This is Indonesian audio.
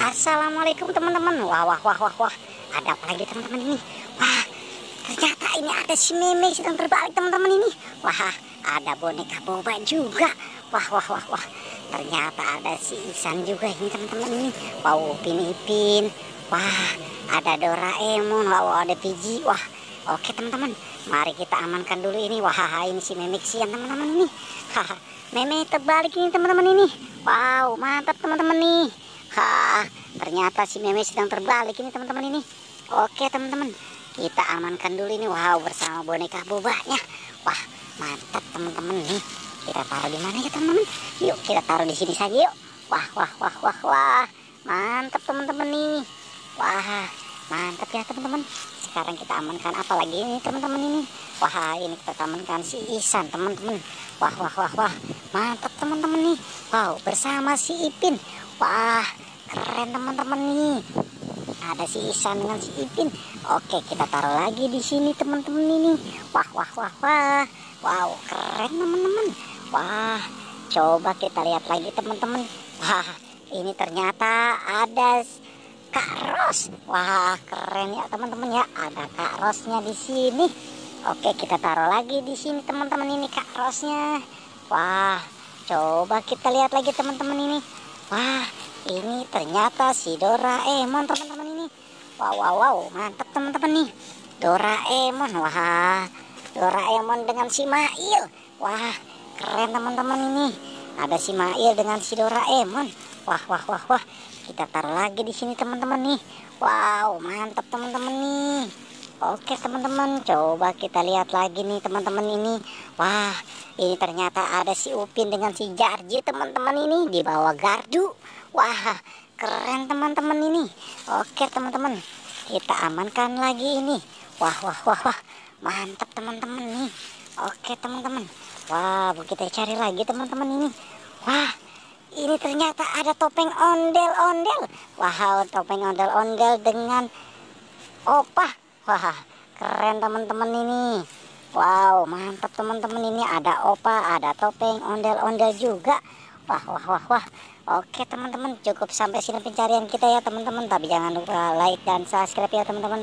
Assalamualaikum teman-teman. Wah, wah, wah, wah, wah. Ada apa lagi teman-teman ini? Wah, ternyata ini ada si Meme sedang terbalik teman-teman ini. Wah, ada boneka boba juga. Wah, wah, wah, wah. Ternyata ada si Isan juga ini teman-teman ini. Wow, Upin Ipin. Wah, ada Doraemon. Wah, ada Piji. Wah, oke teman-teman. Mari kita amankan dulu ini. Wah, ini si Meme kesian teman-teman ini. Haha, Meme terbalik ini teman-teman ini. Wow, mantap teman-teman nih. Ternyata si Meme sedang terbalik ini teman-teman ini. Oke teman-teman, kita amankan dulu ini. Wow, bersama boneka bobanya. Wah, mantap teman-teman nih. Kita taruh di mana ya teman-teman? Yuk kita taruh di sini saja yuk. Wah, wah, wah, wah, wah. Mantap teman-teman nih. Wah, mantap ya teman-teman. Sekarang kita amankan apa lagi ini teman-teman ini? Wah, ini kita amankan si Isan teman-teman. Wah, wah, wah, wah. Mantap teman-teman nih. Wow, bersama si Ipin. Wah, keren teman-teman nih. Ada si Isan dengan si Ipin. Oke, kita taruh lagi di sini teman-teman ini. Wah, wah, wah, wah. Wow, keren teman-teman. Wah, coba kita lihat lagi teman-teman. Wah, ini ternyata ada Kak Ros. Wah, keren ya teman-teman ya. Ada Kak Rosnya di sini. Oke, kita taruh lagi di sini teman-teman ini Kak Rosnya. Wah, coba kita lihat lagi teman-teman ini. Wah, ini ternyata si Doraemon teman-teman ini. Wow, wow, wow, mantap teman-teman nih. Doraemon, wah, Doraemon dengan si Mail. Wah, keren teman-teman ini. Ada si Mail dengan si Doraemon. Wah, wah, wah, wah. Kita taruh lagi di sini teman-teman nih. Wow, mantap teman-teman nih. Oke teman-teman, coba kita lihat lagi nih teman-teman ini. Wah, ini ternyata ada si Upin dengan si Jarji teman-teman ini di bawah gardu. Wah, keren teman-teman ini. Oke teman-teman, kita amankan lagi ini. Wah, wah, wah, wah. Mantap teman-teman nih. Oke teman-teman. Wah, kita cari lagi teman-teman ini. Wah, ini ternyata ada topeng ondel-ondel. Wah, topeng ondel-ondel dengan Opa. Wah, keren teman-teman ini. Wow, mantap teman-teman ini. Ada Opa, ada topeng ondel-ondel juga. Wah, wah, wah, wah. Oke teman-teman, cukup sampai sini pencarian kita ya teman-teman. Tapi jangan lupa like dan subscribe ya teman-teman.